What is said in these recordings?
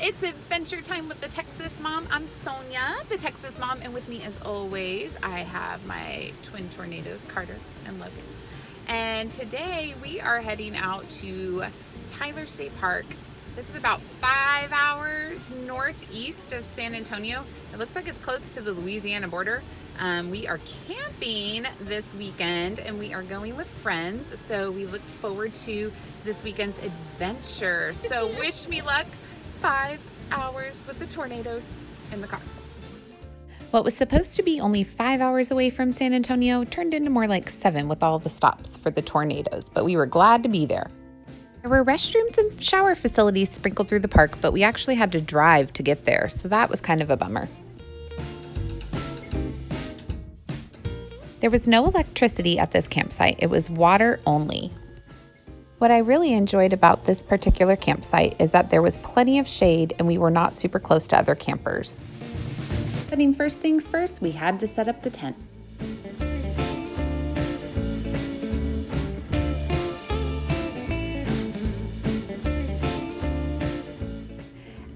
It's adventure time with the Texas Mom. I'm Sonia, the Texas Mom, and with me as always, I have my twin tornadoes, Carter and Logan. And today we are heading out to Tyler State Park. This is about 5 hours northeast of San Antonio. It looks like it's close to the Louisiana border. We are camping this weekend and we are going with friends. So we look forward to this weekend's adventure. So wish me luck. 5 hours with the tornadoes in the car. What was supposed to be only 5 hours away from San Antonio turned into more like 7 with all the stops for the tornadoes, but we were glad to be there. There were restrooms and shower facilities sprinkled through the park, but we actually had to drive to get there, so that was kind of a bummer. There was no electricity at this campsite. It was water only. What I really enjoyed about this particular campsite is that there was plenty of shade and we were not super close to other campers. But first things first, we had to set up the tent.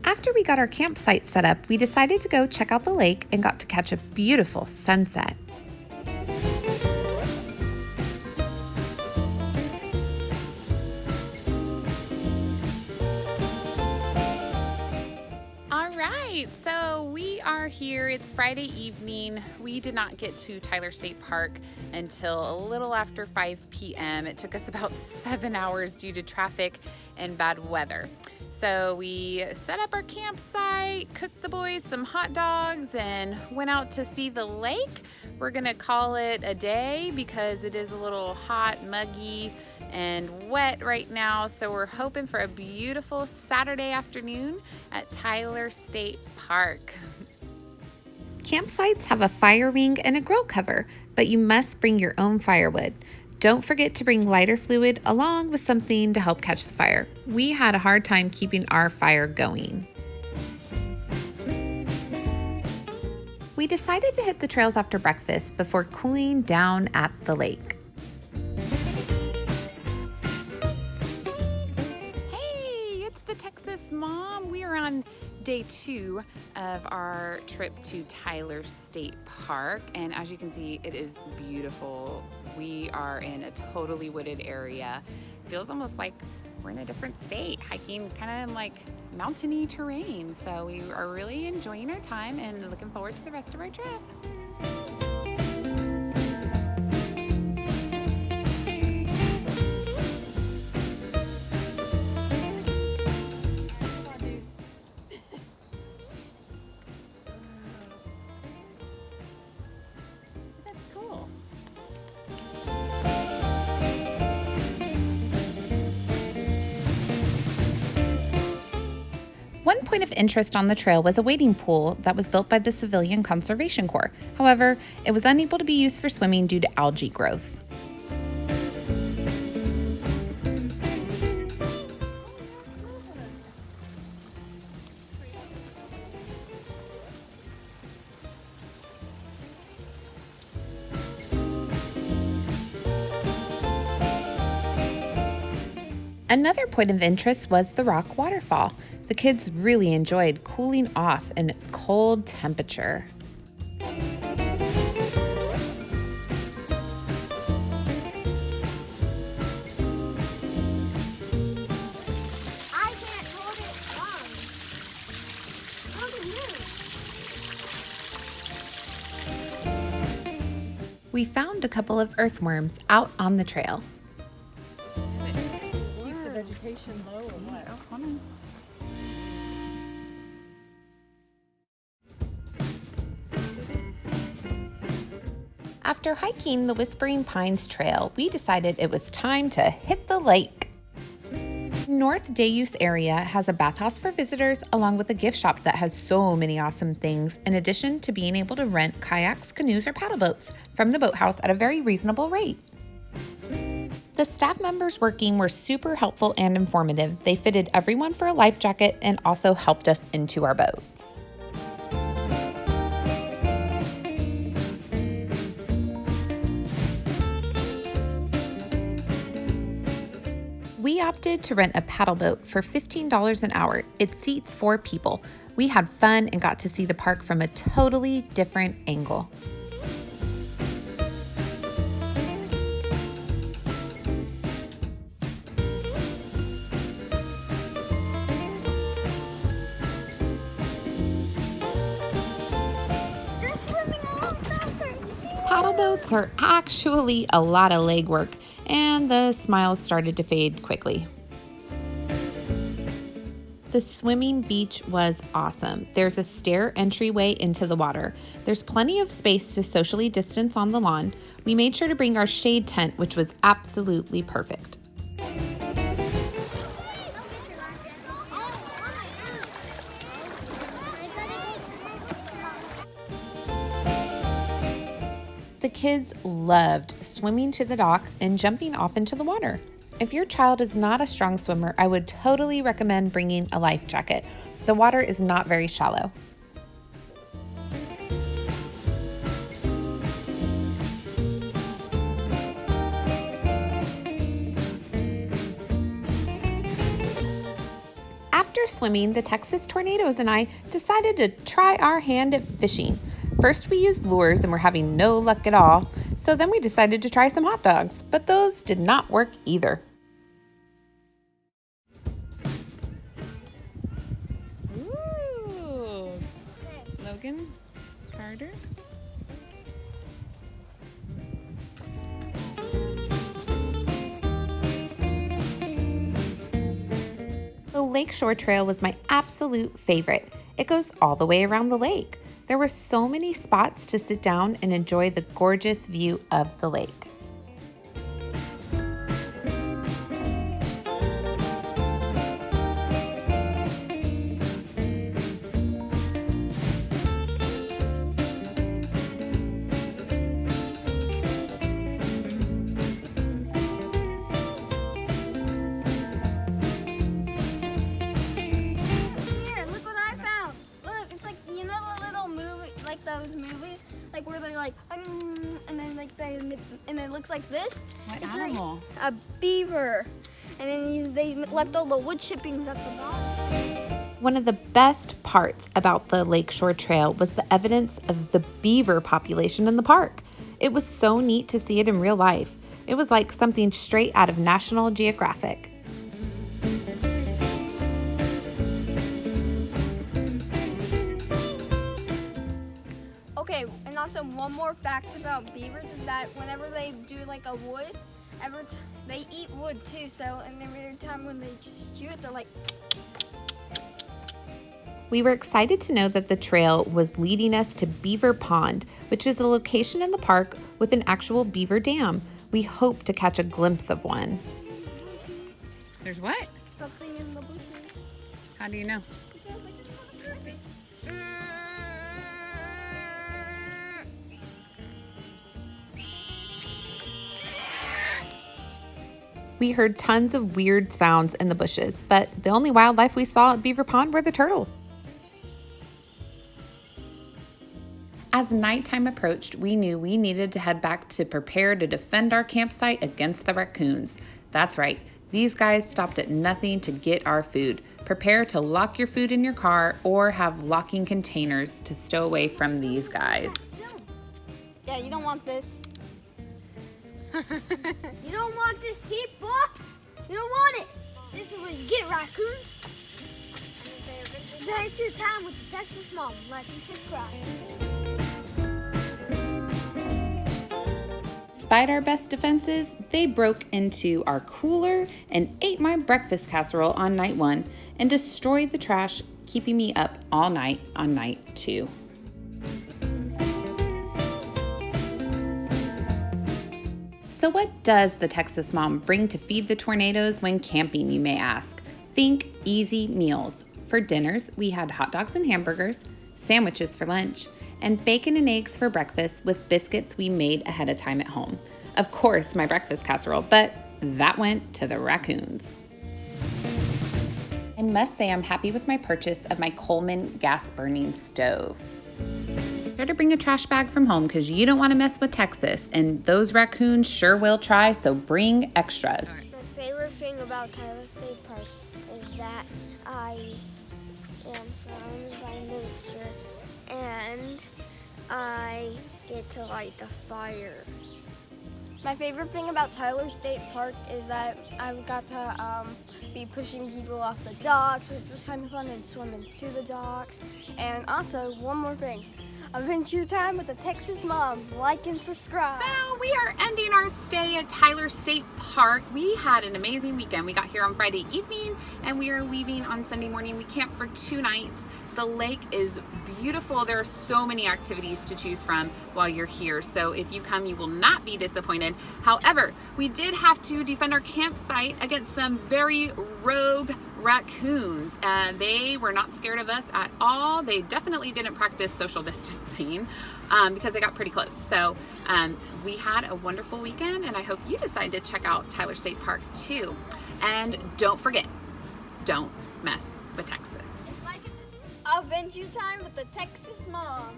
After we got our campsite set up, we decided to go check out the lake and got to catch a beautiful sunset. So we are here. It's Friday evening. We did not get to Tyler State Park until a little after 5 p.m. It took us about 7 hours due to traffic and bad weather. So we set up our campsite, cooked the boys some hot dogs, and went out to see the lake. We're gonna call it a day because it is a little hot, muggy, and wet right now, so we're hoping for a beautiful Saturday afternoon at Tyler State Park. Campsites have a fire ring and a grill cover, but you must bring your own firewood. Don't forget to bring lighter fluid along with something to help catch the fire. We had a hard time keeping our fire going. We decided to hit the trails after breakfast before cooling down at the lake. Mom, we are on day 2 of our trip to Tyler State Park, and as you can see, it is beautiful. We are in a totally wooded area. Feels almost like we're in a different state, hiking kind of like mountainy terrain. So we are really enjoying our time and looking forward to the rest of our trip. One point of interest on the trail was a wading pool that was built by the Civilian Conservation Corps. However, it was unable to be used for swimming due to algae growth. Another point of interest was the rock waterfall. The kids really enjoyed cooling off in its cold temperature. I can't hold it long. Hold it loose. We found a couple of earthworms out on the trail. Keep the vegetation low or what? Oh, hold on. After hiking the Whispering Pines Trail, we decided it was time to hit the lake. North Day Use area has a bathhouse for visitors along with a gift shop that has so many awesome things, in addition to being able to rent kayaks, canoes, or paddle boats from the boathouse at a very reasonable rate. The staff members working were super helpful and informative. They fitted everyone for a life jacket and also helped us into our boats. We opted to rent a paddle boat for $15 an hour. It seats 4 people. We had fun and got to see the park from a totally different angle. They're swimming a lot faster. Paddle boats are actually a lot of legwork, and the smiles started to fade quickly. The swimming beach was awesome. There's a stair entryway into the water. There's plenty of space to socially distance on the lawn. We made sure to bring our shade tent, which was absolutely perfect. The kids loved swimming to the dock and jumping off into the water. If your child is not a strong swimmer, I would totally recommend bringing a life jacket. The water is not very shallow. After swimming, the Texas Tornadoes and I decided to try our hand at fishing. First, we used lures and were having no luck at all, so then we decided to try some hot dogs, but those did not work either. Ooh, Logan, Carter. The Lakeshore Trail was my absolute favorite. It goes all the way around the lake. There were so many spots to sit down and enjoy the gorgeous view of the lake. Here, look what I found. Look, it's like, you know the little movie, like those movies, like where they're like, and then like and it looks like this. What It's animal? like a beaver, and then they left all the wood chippings at the bottom. One of the best parts about the Lakeshore Trail was the evidence of the beaver population in the park. It was so neat to see it in real life. It was like something straight out of National Geographic. Okay, and also one more fact about beavers is that whenever they do like a wood, they eat wood too. So and every time when they shoot, they're like. We were excited to know that the trail was leading us to Beaver Pond, which is a location in the park with an actual beaver dam. We hope to catch a glimpse of one. There's what? Something in the bushes. How do you know? Because I just want to curse. We heard tons of weird sounds in the bushes, but the only wildlife we saw at Beaver Pond were the turtles. As nighttime approached, we knew we needed to head back to prepare to defend our campsite against the raccoons. That's right, these guys stopped at nothing to get our food. Prepare to lock your food in your car or have locking containers to stow away from these guys. Yeah, you don't want this. You don't want this heat, boy. You don't want it. This is what you get, raccoons. Thanks for your time with the Texas Mom. Like and subscribe. Despite our best defenses, they broke into our cooler and ate my breakfast casserole on night 1 and destroyed the trash, keeping me up all night on night 2. So what does the Texas Mom bring to feed the tornadoes when camping, you may ask? Think easy meals. For dinners, we had hot dogs and hamburgers, sandwiches for lunch, and bacon and eggs for breakfast with biscuits we made ahead of time at home. Of course, my breakfast casserole, but that went to the raccoons. I must say I'm happy with my purchase of my Coleman gas burning stove. Sure to bring a trash bag from home because you don't want to mess with Texas, and those raccoons sure will try, so bring extras. My favorite thing about about Tyler State Park is that I am surrounded by nature and I get to light the fire. My favorite thing about Tyler State Park is that I got to be pushing people off the docks, which was kind of fun, and swimming to the docks. And also, one more thing, Adventure Time with the Texas Mom. Like and subscribe. So we are ending our stay at Tyler State Park. We had an amazing weekend. We got here on Friday evening and we are leaving on Sunday morning. We camped for 2 nights. The lake is beautiful. There are so many activities to choose from while you're here. So if you come, you will not be disappointed. However, we did have to defend our campsite against some very rogue raccoons. They were not scared of us at all. They definitely didn't practice social distancing because they got pretty close. So we had a wonderful weekend and I hope you decide to check out Tyler State Park too. And don't forget, don't mess with Texas. Adventure Time with the Texas Mom.